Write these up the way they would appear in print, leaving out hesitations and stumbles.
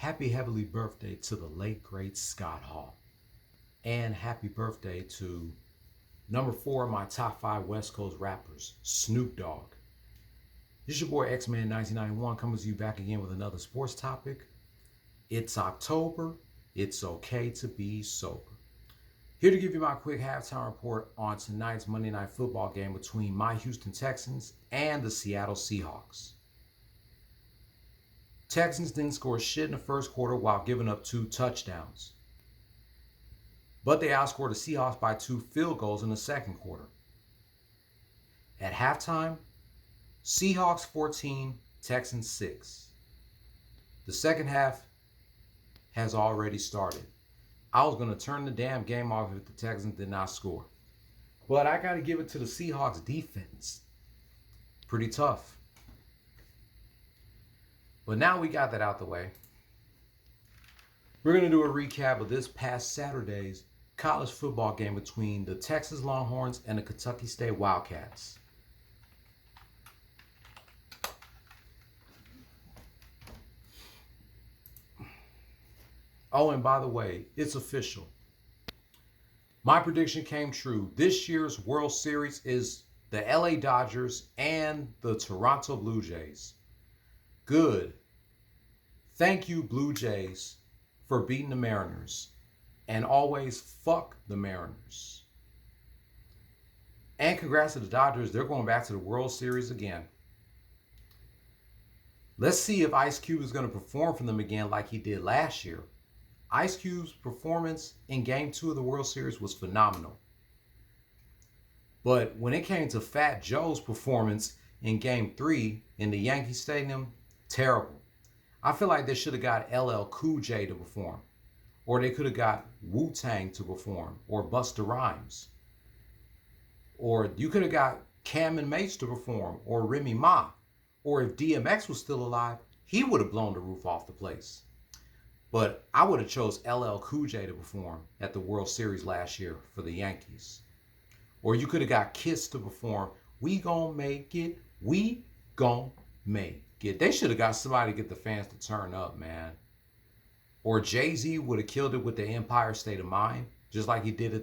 Happy heavenly birthday to the late great Scott Hall. And happy birthday to number 4 of my top 5 West Coast rappers, Snoop Dogg. This is your boy X-Man 1991 coming to you back again with another sports topic. It's October. It's okay to be sober. Here to give you my quick halftime report on tonight's Monday Night Football game between my Houston Texans and the Seattle Seahawks. Texans didn't score shit in the first quarter while giving up 2 touchdowns. But they outscored the Seahawks by 2 field goals in the second quarter. At halftime, Seahawks 14, Texans 6. The second half has already started. I was going to turn the damn game off if the Texans did not score. But I got to give it to the Seahawks defense. Pretty tough. But now we got that out the way. We're going to do a recap of this past Saturday's college football game between the Texas Longhorns and the Kentucky State Wildcats. Oh, and by the way, it's official. My prediction came true. This year's World Series is the LA Dodgers and the Toronto Blue Jays. Good. Thank you, Blue Jays, for beating the Mariners. And always fuck the Mariners. And congrats to the Dodgers. They're going back to the World Series again. Let's see if Ice Cube is going to perform for them again like he did last year. Ice Cube's performance in Game 2 of the World Series was phenomenal. But when it came to Fat Joe's performance in Game 3 in the Yankee Stadium, terrible. I feel like they should have got LL Cool J to perform. Or they could have got Wu-Tang to perform. Or Busta Rhymes. Or you could have got Cam and Mace to perform. Or Remy Ma. Or if DMX was still alive, he would have blown the roof off the place. But I would have chose LL Cool J to perform at the World Series last year for the Yankees. Or you could have got Kiss to perform, We Gon' Make It, We Gon' Make It. They should have got somebody to get the fans to turn up, man. Or Jay-Z would have killed it with the Empire State of Mind, just like he did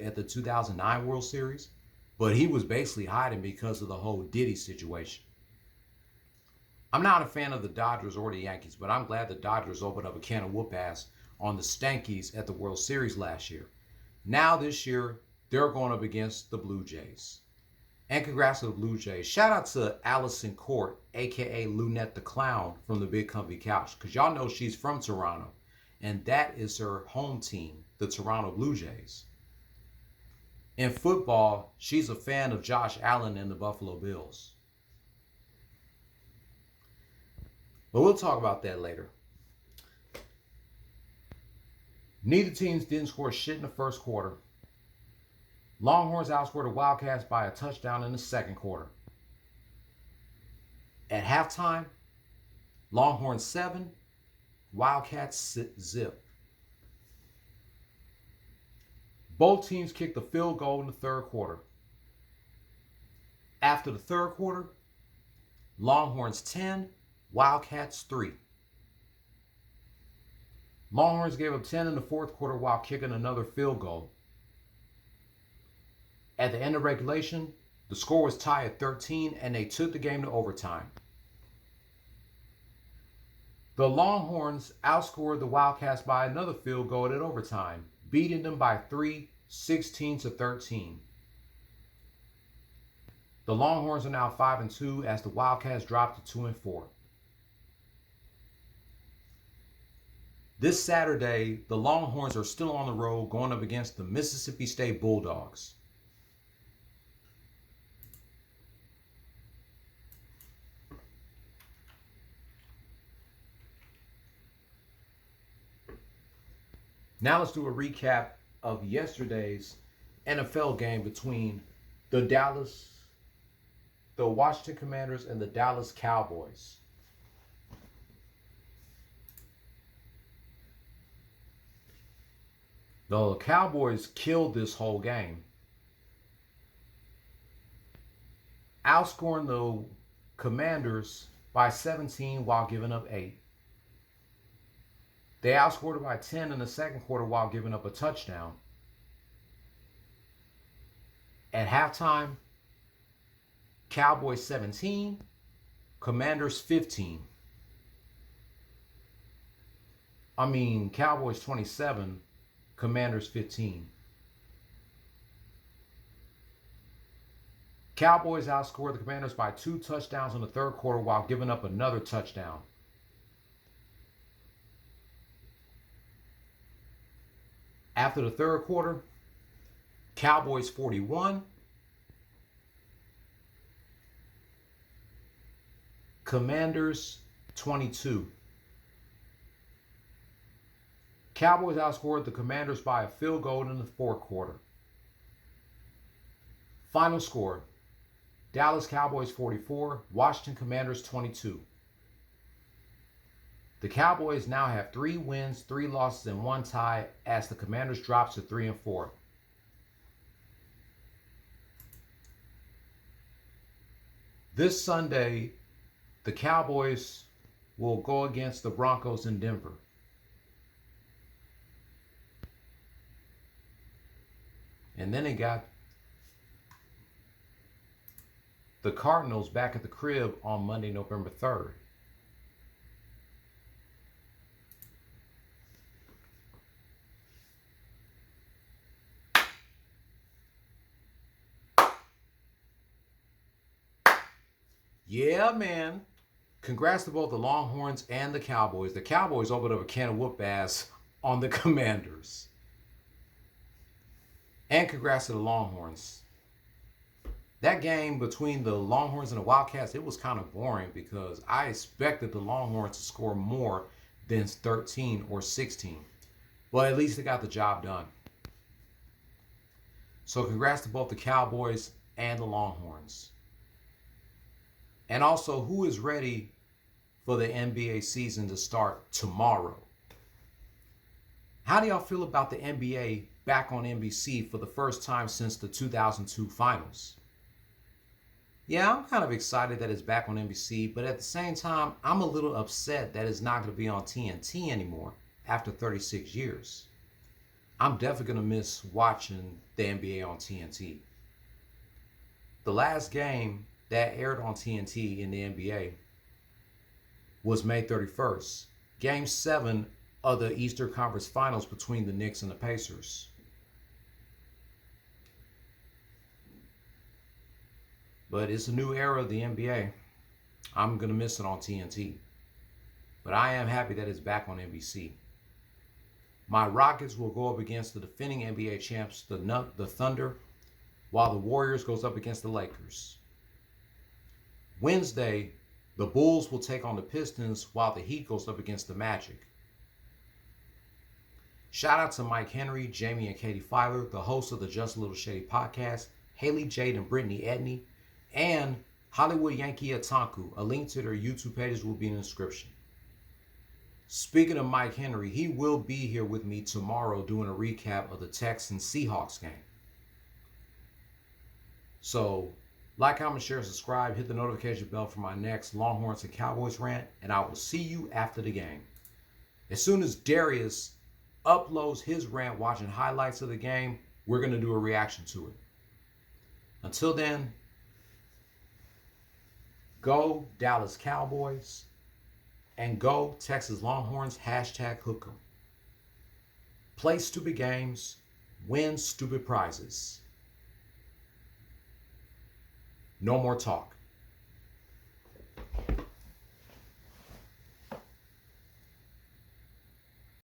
at the 2009 World Series. But he was basically hiding because of the whole Diddy situation. I'm not a fan of the Dodgers or the Yankees, but I'm glad the Dodgers opened up a can of whoop ass on the Stankies at the World Series last year. Now this year, they're going up against the Blue Jays. And congrats to the Blue Jays. Shout out to Allison Court, a.k.a. Lunette the Clown from the Big Comfy Couch, because y'all know she's from Toronto. And that is her home team, the Toronto Blue Jays. In football, she's a fan of Josh Allen and the Buffalo Bills. But we'll talk about that later. Neither teams didn't score shit in the first quarter. Longhorns outscored the Wildcats by a touchdown in the second quarter. At halftime, Longhorns 7, Wildcats zip. Both teams kicked a field goal in the third quarter. After the third quarter, Longhorns 10, Wildcats 3. Longhorns gave up 10 in the fourth quarter while kicking another field goal. At the end of regulation, the score was tied at 13 and they took the game to overtime. The Longhorns outscored the Wildcats by another field goal at overtime, beating them by 3, 16-13. The Longhorns are now 5-2 as the Wildcats dropped to 2-4. This Saturday, the Longhorns are still on the road going up against the Mississippi State Bulldogs. Now let's do a recap of yesterday's NFL game between the Washington Commanders and the Dallas Cowboys. The Cowboys killed this whole game, outscoring the Commanders by 17 while giving up 8. They outscored by 10 in the second quarter while giving up a touchdown. At halftime, Cowboys 17, Commanders 15. Cowboys 27, Commanders 15. Cowboys outscored the Commanders by 2 touchdowns in the third quarter while giving up another touchdown. After the third quarter, Cowboys 41, Commanders 22. Cowboys outscored the Commanders by a field goal in the fourth quarter. Final score, Dallas Cowboys 44, Washington Commanders 22. The Cowboys now have 3 wins, 3 losses, and 1 tie as the Commanders drops to 3-4. This Sunday, the Cowboys will go against the Broncos in Denver. And then they got the Cardinals back at the crib on Monday, November 3rd. Yeah, man. Congrats to both the Longhorns and the Cowboys. The Cowboys opened up a can of whoop ass on the Commanders. And congrats to the Longhorns. That game between the Longhorns and the Wildcats, it was kind of boring because I expected the Longhorns to score more than 13 or 16. But at least they got the job done. So congrats to both the Cowboys and the Longhorns. And also, who is ready for the NBA season to start tomorrow? How do y'all feel about the NBA back on NBC for the first time since the 2002 finals? Yeah, I'm kind of excited that it's back on NBC, but at the same time, I'm a little upset that it's not going to be on TNT anymore after 36 years. I'm definitely going to miss watching the NBA on TNT. The last game that aired on TNT in the NBA was May 31st, Game 7 of the Eastern Conference Finals between the Knicks and the Pacers. But it's a new era of the NBA. I'm going to miss it on TNT. But I am happy that it's back on NBC. My Rockets will go up against the defending NBA champs, the Thunder, while the Warriors goes up against the Lakers. Wednesday, the Bulls will take on the Pistons while the Heat goes up against the Magic. Shout out to Mike Henry, Jaime, and Katie Filer, the hosts of the Just a Little Shady podcast, Haley Jade and Brittany Edney, and Hollywood Yankee Otaku. A link to their YouTube pages will be in the description. Speaking of Mike Henry, he will be here with me tomorrow doing a recap of the Texans Seahawks game. So, like, comment, share, subscribe, hit the notification bell for my next Longhorns and Cowboys rant, and I will see you after the game. As soon as Darius uploads his rant watching highlights of the game, we're going to do a reaction to it. Until then, go Dallas Cowboys and go Texas Longhorns, #hook 'em. Play stupid games, win stupid prizes. No more talk.